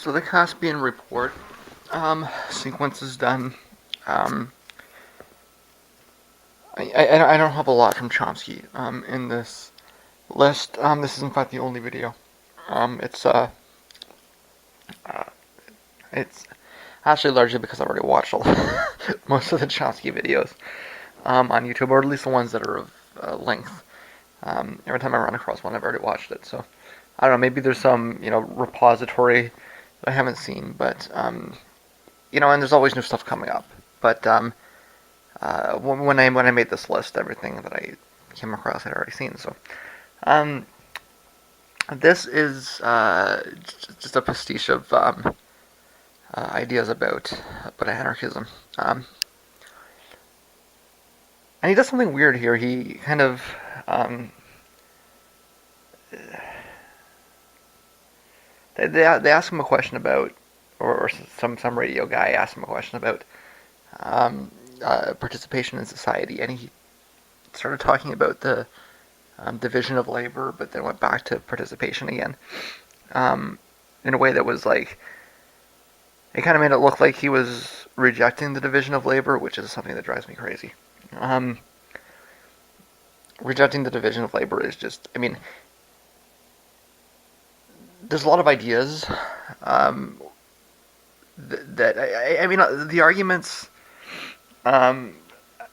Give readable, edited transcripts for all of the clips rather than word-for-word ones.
So the Caspian Report sequence is done. Um, I don't have a lot from Chomsky in this list. This is in fact the only video. Uh, it's actually largely because I've already watched most of the Chomsky videos on YouTube, or at least the ones that are of length. Every time I run across one, I've already watched it. So I don't know. Maybe there's some repository that I haven't seen, but and there's always new stuff coming up. But when I made this list, everything that I came across I'd already seen. So um, this is just a pastiche of ideas about anarchism. And he does something weird here. He kind of um, they ask him a question about, or some radio guy asked him a question about um, participation in society, and he started talking about the division of labor, but then went back to participation again, um, in a way that was like, it kind of made it look like he was rejecting the division of labor, which is something that drives me crazy. Um, Rejecting the division of labor is just, I mean, there's a lot of ideas um, that I mean, the arguments um,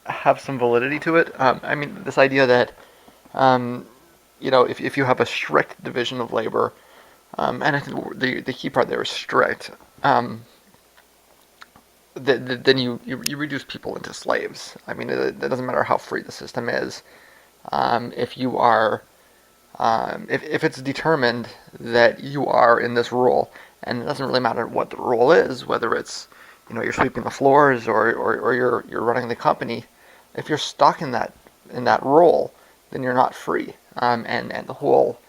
have some validity to it. I mean, this idea that um, if you have a strict division of labor, and I think the key part there is strict, then you reduce people into slaves. I mean, it doesn't matter how free the system is. If you are, if it's determined that you are in this role, and it doesn't really matter what the role is, whether it's you're sweeping the floors or you're running the company, if you're stuck in that role, then you're not free. And the whole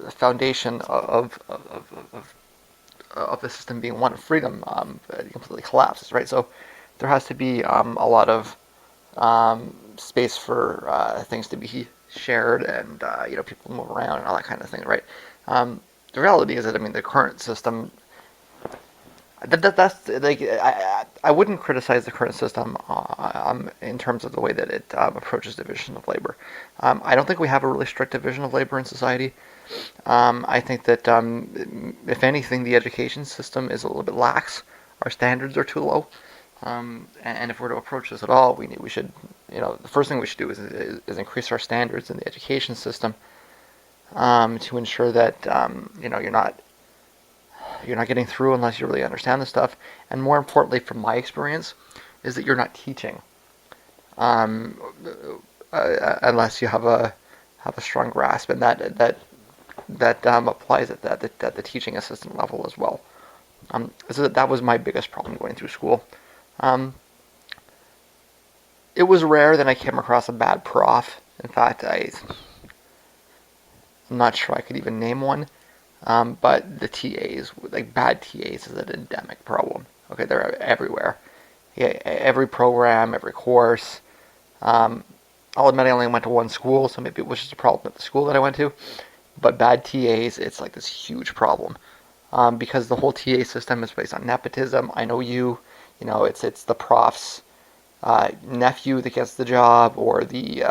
foundation of the system being one of freedom completely collapses, right? So there has to be a lot of space for things to be shared, and people move around and all that kind of thing, right? The reality is that, I mean, the current system, that's like, I wouldn't criticize the current system in terms of the way that it approaches division of labor. I don't think we have a really strict division of labor in society. I think that if anything, the education system is a little bit lax. Our standards are too low. And if we're to approach this at all, we should, the first thing we should do is increase our standards in the education system to ensure that you're not getting through unless you really understand the stuff. And more importantly, from my experience, is that you're not teaching um, unless you have a strong grasp, and that applies at the teaching assistant level as well. So that was my biggest problem going through school. Um, it was rare that I came across a bad prof. In fact, I'm not sure I could even name one. But the TAs, like bad TAs, is an endemic problem. Okay, they're everywhere. Yeah, every program, every course. Um, I'll admit I only went to one school, so maybe it was just a problem at the school that I went to. But bad TAs, it's like this huge problem. Because the whole TA system is based on nepotism. I know it's the prof's nephew that gets the job, or the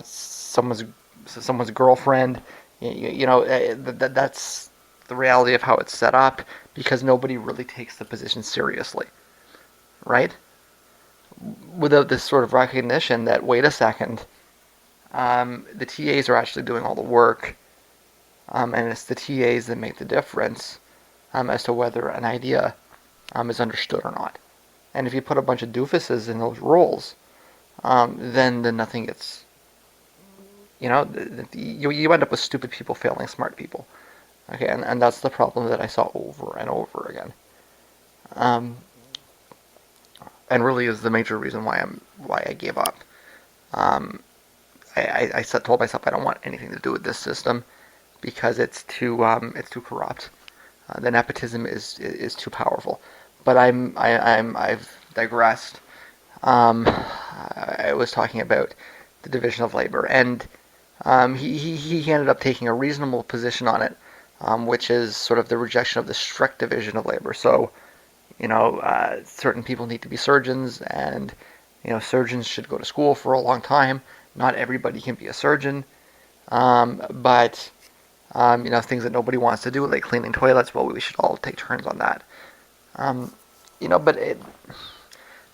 someone's girlfriend. That's the reality of how it's set up, because nobody really takes the position seriously, right? Without this sort of recognition that, wait a second, the TAs are actually doing all the work, and it's the TAs that make the difference as to whether an idea is understood or not. And if you put a bunch of doofuses in those roles, then nothing gets, you end up with stupid people failing smart people. Okay, and that's the problem that I saw over and over again. Um, and really is the major reason why I gave up. Um, I told myself I don't want anything to do with this system because it's too corrupt. The nepotism is too powerful. But I've digressed. I was talking about the division of labor, and he ended up taking a reasonable position on it, which is sort of the rejection of the strict division of labor. So, certain people need to be surgeons, and surgeons should go to school for a long time. Not everybody can be a surgeon, but things that nobody wants to do, like cleaning toilets, well, we should all take turns on that. Um, but this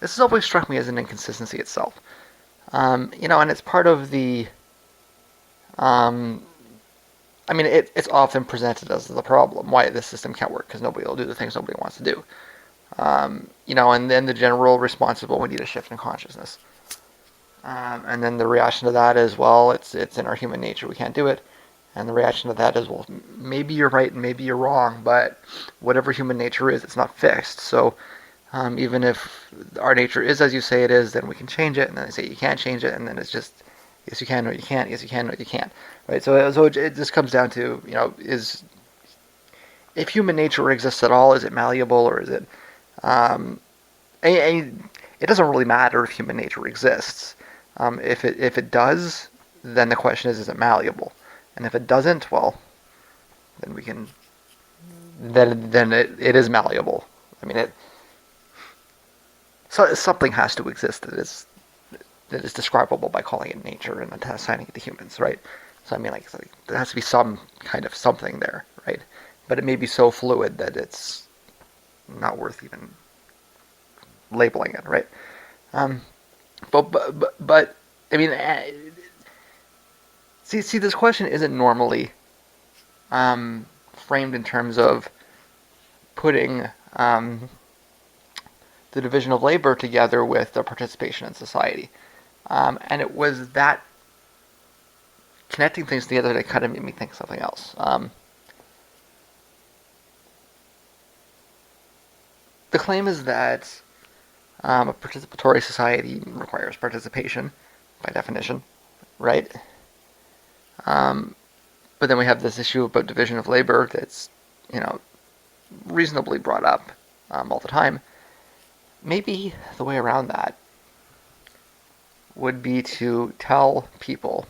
has always struck me as an inconsistency itself. And it's part of the. Um, it's often presented as the problem why the system can't work because nobody will do the things nobody wants to do. And then the general response is, well, we need a shift in consciousness. And then the reaction to that is, well, it's in our human nature, we can't do it. And the reaction to that is, well, maybe you're right and maybe you're wrong, but whatever human nature is, it's not fixed. So even if our nature is as you say it is, then we can change it. And then they say you can't change it, and then it's just, yes you can, no you can't, yes you can, no you can't. Right? So it just comes down to, is if human nature exists at all, is it malleable or is it... it doesn't really matter if human nature exists. If it does, then the question is it malleable? And if it doesn't, well, then we can. Then it is malleable. So something has to exist that is describable by calling it nature and assigning it to humans, right? So there has to be some kind of something there, right? But it may be so fluid that it's not worth even labeling it, right? But see, this question isn't normally framed in terms of putting the division of labor together with the participation in society, and it was that connecting things together that kind of made me think something else. The claim is that a participatory society requires participation, by definition, right? But then we have this issue about division of labor that's, reasonably brought up all the time. Maybe the way around that would be to tell people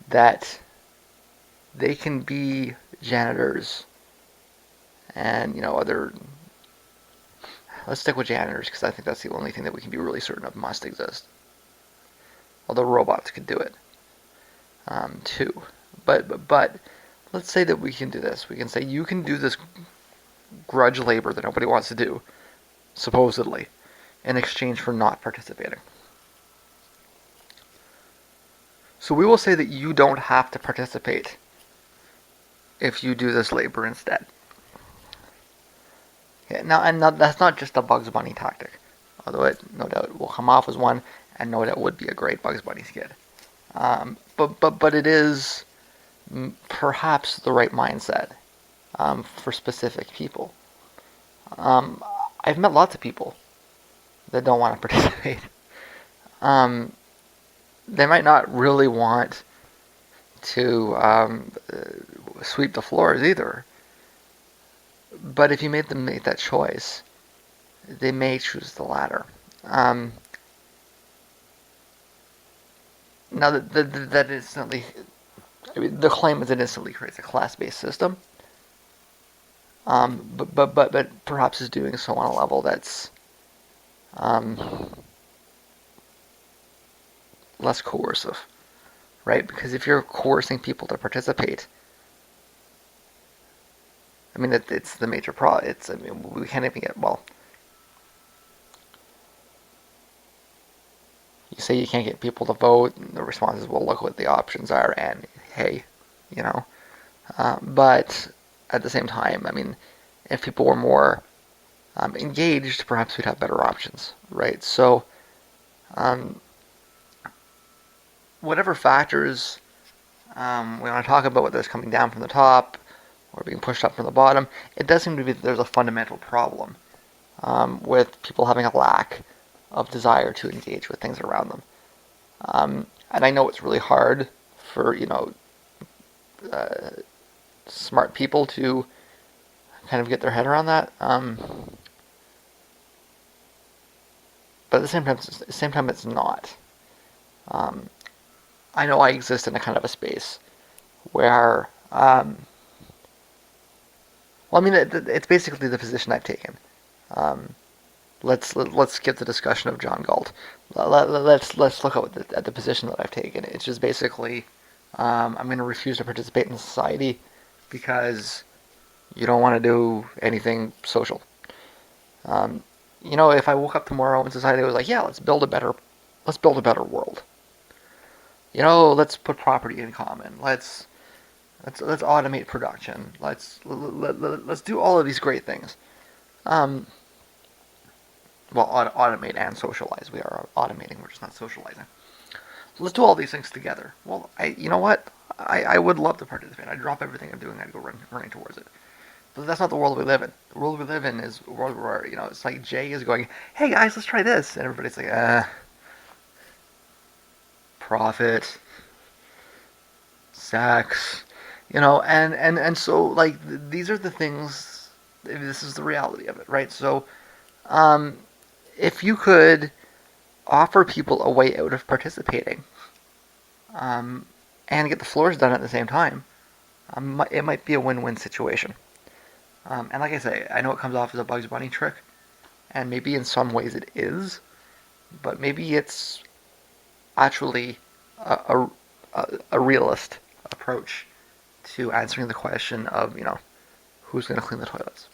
that they can be janitors and, other... Let's stick with janitors because I think that's the only thing that we can be really certain of must exist. Although robots could do it, too. But let's say that we can do this. We can say you can do this grudge labor that nobody wants to do, supposedly, in exchange for not participating. So we will say that you don't have to participate if you do this labor instead. Yeah, now that's not just a Bugs Bunny tactic, although it no doubt will come off as one, and no doubt would be a great Bugs Bunny skit. But it is perhaps the right mindset for specific people. I've met lots of people that don't want to participate. They might not really want to sweep the floors either. But if you made them make that choice, they may choose the latter. Now that instantly, the claim is it instantly creates a class-based system. But perhaps is doing so on a level that's less coercive, right? Because if you're coercing people to participate, it's the major problem. We can't even get, well, you say you can't get people to vote, and the response is, well, look what the options are, and hey, but at the same time, if people were more engaged, perhaps we'd have better options, right? So, whatever factors we want to talk about, whether it's coming down from the top or being pushed up from the bottom, it does seem to be that there's a fundamental problem with people having a lack of desire to engage with things around them. And I know it's really hard for, smart people to kind of get their head around that. But at the same time, it's not. I know I exist in a kind of a space where Well, I mean, it's basically the position I've taken. Um, let's skip the discussion of John Galt. Let's look at the position that I've taken. It's just basically I'm going to refuse to participate in society because you don't want to do anything social. Um, if I woke up tomorrow and society was like, yeah, let's build a better world. Let's put property in common. Let's automate production. Let's do all of these great things. Um, well, automate and socialize. We are automating. We're just not socializing. Let's do all these things together. Well, you know what? I would love to participate. I'd drop everything I'm doing. I'd go running towards it. But that's not the world we live in. The world we live in is a world where it's like Jay is going, "Hey guys, let's try this," and everybody's like, profit, sex, and so like these are the things. This is the reality of it, right? So, um, if you could offer people a way out of participating, um, and get the floors done at the same time, it might be a win-win situation. And like I say, I know it comes off as a Bugs Bunny trick, and maybe in some ways it is, but maybe it's actually a realist approach to answering the question of, who's going to clean the toilets.